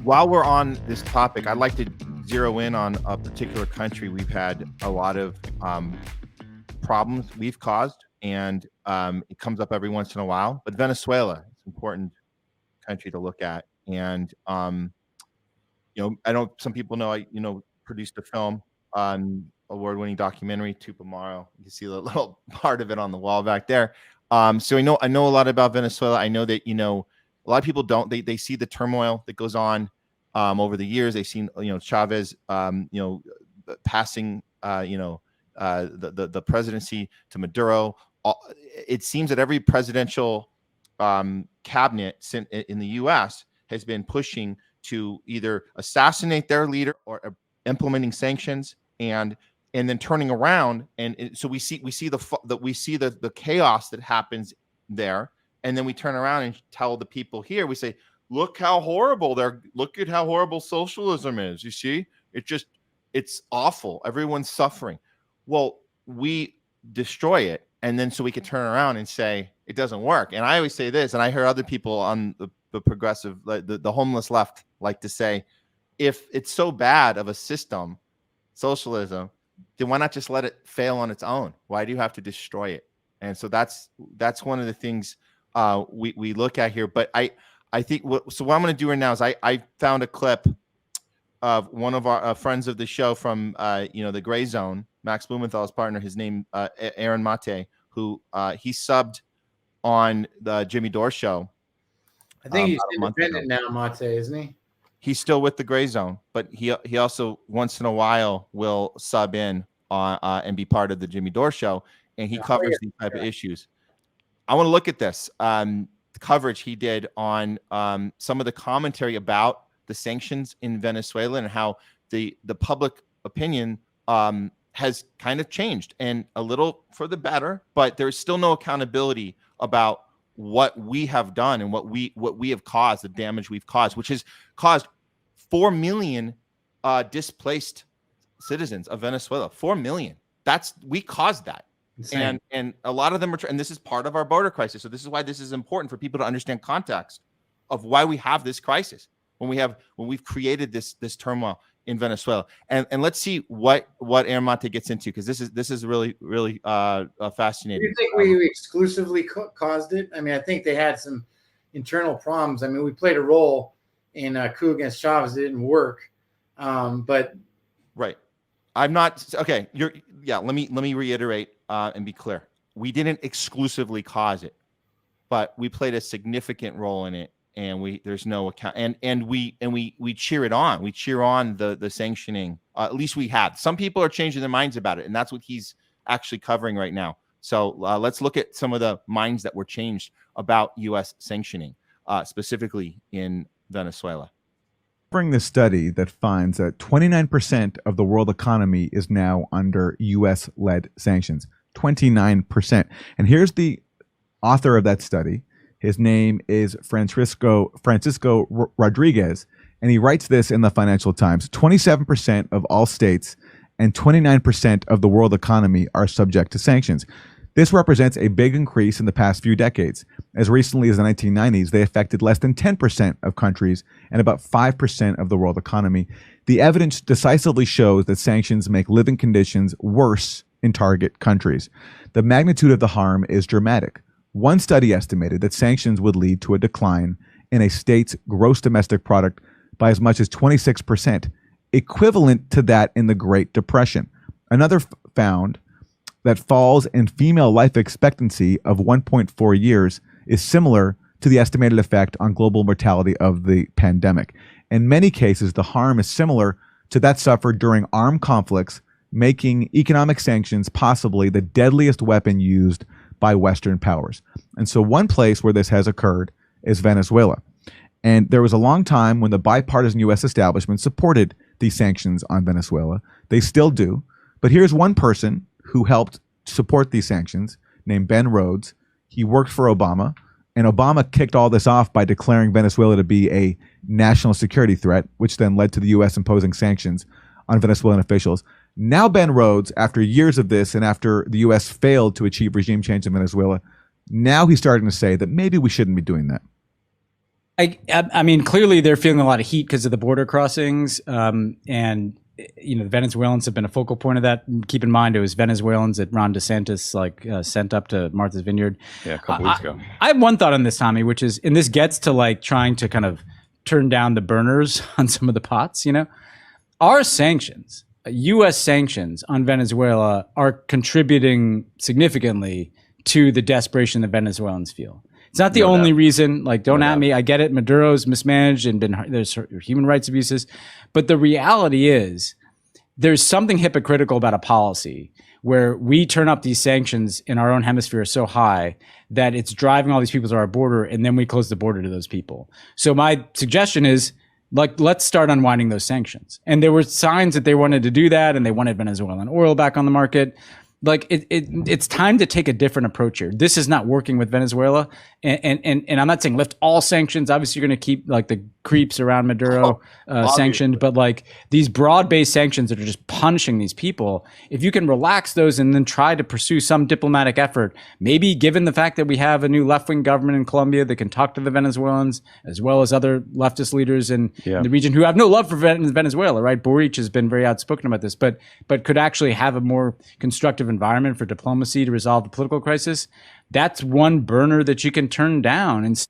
While we're on this topic, I'd like to zero in on a particular country we've had a lot of problems we've caused, and it comes up every once in a while. But Venezuela, it's an important country to look at. And I know some people know I produced a film on award-winning documentary, Tupamaro. You can see the little part of it on the wall back there. So I know a lot about Venezuela. I know that a lot of people don't. They see the turmoil that goes on over the years. They've seen Chavez passing the presidency to Maduro. It seems that every presidential cabinet in the U.S. has been pushing to either assassinate their leader or implementing sanctions and then turning around, so we see the chaos that happens there, and then we turn around and tell the people here, we say, look how horrible look at how horrible socialism is. You see, it's awful. Everyone's suffering. Well, we destroy it, and then so we can turn around and say it doesn't work. And I always say this, and I hear other people on the progressive, the homeless left, like to say, if it's so bad of a system, socialism, then why not just let it fail on its own? Why do you have to destroy it? And so that's one of the things we look at here. But I think what I'm going to do right now is I found a clip of one of our friends of the show from the Grayzone, Max Blumenthal's partner, his name Aaron Mate, who he subbed on the Jimmy Dore Show. I think he's independent now, Mate, isn't he? He's still with the Grayzone, but he also once in a while will sub in and be part of the Jimmy Dore Show, and he covers these type of issues. I want to look at this coverage he did on some of the commentary about the sanctions in Venezuela and how the public opinion has kind of changed, and a little for the better, but there's still no accountability about what we have done and what we have caused, the damage we've caused, which has caused 4 million displaced citizens of Venezuela. 4 million. We caused that. Insane. And a lot of them are, and this is part of our border crisis. So this is why this is important for people to understand context of why we have this crisis when we've created this turmoil in Venezuela. And let's see what Aaron Mate gets into, because this is really fascinating. Do you think we exclusively caused it? I mean, I think they had some internal problems. I mean, we played a role in a coup against Chavez. It didn't work, but right. I'm not okay. Let me reiterate and be clear. We didn't exclusively cause it, but we played a significant role in it. And there's no account, and we cheer it on. We cheer on the sanctioning. At least we have. Some people are changing their minds about it, and that's what he's actually covering right now. So let's look at some of the minds that were changed about U.S. sanctioning, specifically in Venezuela. Bring this study that finds that 29% of the world economy is now under U.S.-led sanctions. 29%. And here's the author of that study. His name is Francisco Rodriguez, and he writes this in the Financial Times. 27% of all states and 29% of the world economy are subject to sanctions. This represents a big increase in the past few decades. As recently as the 1990s, they affected less than 10% of countries and about 5% of the world economy. The evidence decisively shows that sanctions make living conditions worse in target countries. The magnitude of the harm is dramatic. One study estimated that sanctions would lead to a decline in a state's gross domestic product by as much as 26%, equivalent to that in the Great Depression. Another found that falls in female life expectancy of 1.4 years is similar to the estimated effect on global mortality of the pandemic. In many cases, the harm is similar to that suffered during armed conflicts, making economic sanctions possibly the deadliest weapon used by Western powers. And so one place where this has occurred is Venezuela. And there was a long time when the bipartisan U.S. establishment supported these sanctions on Venezuela. They still do. But here's one person who helped support these sanctions named Ben Rhodes. He worked for Obama, and Obama kicked all this off by declaring Venezuela to be a national security threat, which then led to the U.S. imposing sanctions on Venezuelan officials. Now Ben Rhodes, after years of this and after the U.S. failed to achieve regime change in Venezuela, now he's starting to say that maybe we shouldn't be doing that. I mean, clearly they're feeling a lot of heat because of the border crossings, and the Venezuelans have been a focal point of that. Keep in mind, it was Venezuelans that Ron DeSantis sent up to Martha's Vineyard. Yeah, a couple weeks ago. I have one thought on this, Tommy, which is, and this gets to like trying to kind of turn down the burners on some of the pots. Our sanctions, U.S. sanctions on Venezuela, are contributing significantly to the desperation the Venezuelans feel. It's not the only reason. Like, don't at me. I get it. Maduro's mismanaged and there's human rights abuses, but the reality is there's something hypocritical about a policy where we turn up these sanctions in our own hemisphere so high that it's driving all these people to our border, and then we close the border to those people. So my suggestion is, like, let's start unwinding those sanctions. And there were signs that they wanted to do that, and they wanted Venezuelan oil back on the market. Like, it's time to take a different approach here. This is not working with Venezuela, and I'm not saying lift all sanctions. Obviously, you're going to keep like the creeps around Maduro sanctioned, but like these broad-based sanctions that are just punishing these people. If you can relax those and then try to pursue some diplomatic effort, maybe given the fact that we have a new left-wing government in Colombia that can talk to the Venezuelans as well as other leftist leaders in the region who have no love for Venezuela. Right, Boric has been very outspoken about this, but could actually have a more constructive environment for diplomacy to resolve the political crisis. That's one burner that you can turn down. And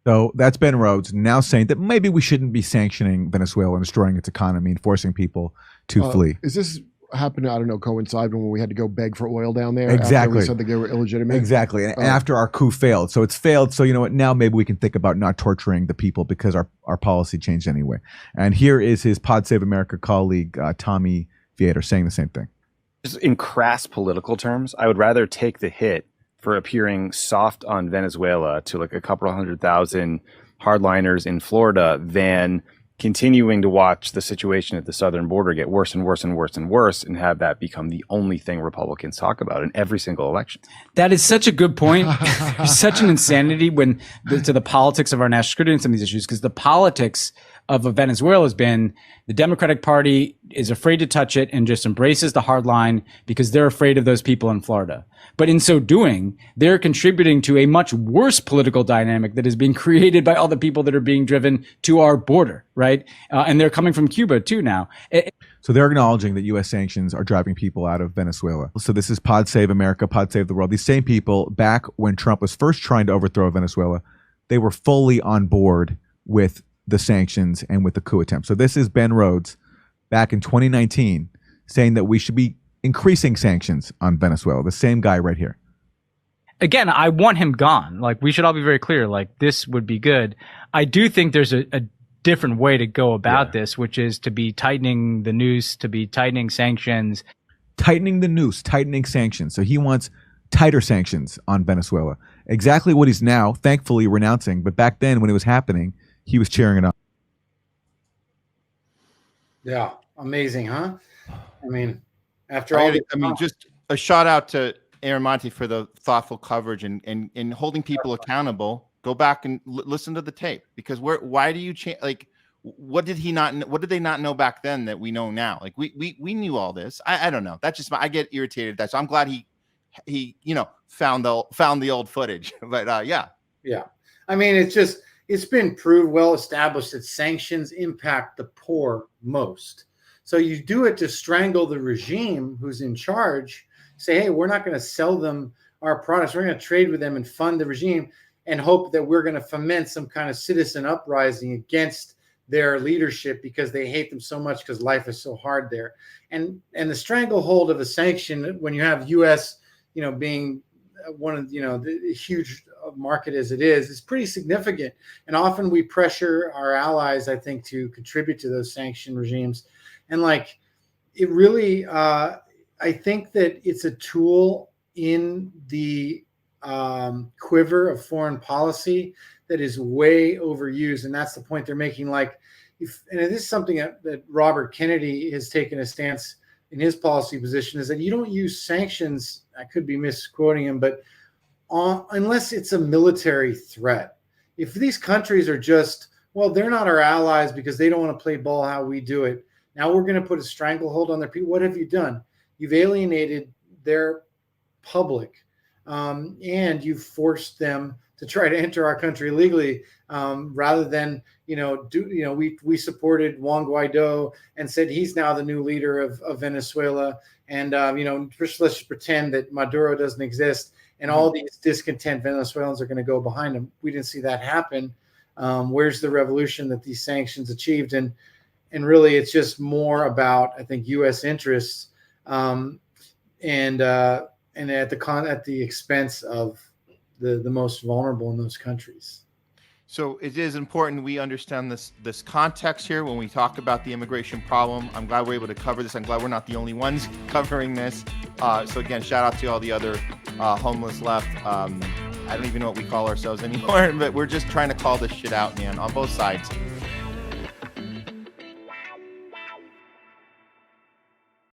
so that's Ben Rhodes now saying that maybe we shouldn't be sanctioning Venezuela and destroying its economy and forcing people to flee. Is this happened, I don't know, coincide when we had to go beg for oil down there? Exactly. After we said that they were illegitimate? Exactly. And after our coup failed. So it's failed. So you know what? Now maybe we can think about not torturing the people because our policy changed anyway. And here is his Pod Save America colleague, Tommy Vietor, saying the same thing. Just in crass political terms, I would rather take the hit for appearing soft on Venezuela to like a couple of 100,000 hardliners in Florida than continuing to watch the situation at the southern border get worse and worse and worse and worse and have that become the only thing Republicans talk about in every single election. That is such a good point. There's such an insanity to the politics of our national security and some of these issues, because the politics of Venezuela has been the Democratic Party is afraid to touch it and just embraces the hard line because they're afraid of those people in Florida. But in so doing, they're contributing to a much worse political dynamic that is being created by all the people that are being driven to our border, right? And they're coming from Cuba too now. So they're acknowledging that U.S. sanctions are driving people out of Venezuela. So this is Pod Save America, Pod Save the World. These same people, back when Trump was first trying to overthrow Venezuela, they were fully on board with the sanctions and with the coup attempt. So this is Ben Rhodes back in 2019 saying that we should be increasing sanctions on Venezuela. The same guy right here. Again, I want him gone. Like, we should all be very clear, like, this would be good. I do think there's a different way to go about this, which is to be tightening the noose, to be tightening sanctions. Tightening the noose, tightening sanctions. So he wants tighter sanctions on Venezuela. Exactly what he's now, thankfully, renouncing. But back then, when it was happening, he was cheering it up. Yeah, amazing, huh? I mean, after all, just a shout out to Aaron Monti for the thoughtful coverage and holding people accountable. Go back and listen to the tape, because why do you change? Like, what did they not know back then that we know now? Like, we knew all this. I don't know. That's just I get irritated at that. So I'm glad he found the old footage. But yeah. I mean, it's been proved, well established, that sanctions impact the poor most. So you do it to strangle the regime who's in charge. Say, hey, we're not going to sell them our products. We're going to trade with them and fund the regime and hope that we're going to foment some kind of citizen uprising against their leadership because they hate them so much because life is so hard there. And the stranglehold of a sanction, when you have U.S., being one of, the huge market as it is pretty significant. And often we pressure our allies, I think, to contribute to those sanction regimes. And like, it really, I think that it's a tool in the quiver of foreign policy that is way overused. And that's the point they're making. Like, and it is something that Robert Kennedy has taken a stance in his policy position, is that you don't use sanctions. I could be misquoting him, but unless it's a military threat. If these countries are just, well, they're not our allies because they don't want to play ball how we do it. Now we're going to put a stranglehold on their people. What have you done? You've alienated their public, and you've forced them to try to enter our country illegally, rather than we supported Juan Guaido and said he's now the new leader of Venezuela, and let's just pretend that Maduro doesn't exist, and all these discontent Venezuelans are going to go behind him. We didn't see that happen. Where's the revolution that these sanctions achieved? And really, it's just more about, I think, U.S. interests, and at the expense of the most vulnerable in those countries. So it is important we understand this context here when we talk about the immigration problem. I'm glad we're able to cover this. I'm glad we're not the only ones covering this. So again, shout out to all the other homeless left. I don't even know what we call ourselves anymore, but we're just trying to call this shit out, man, on both sides.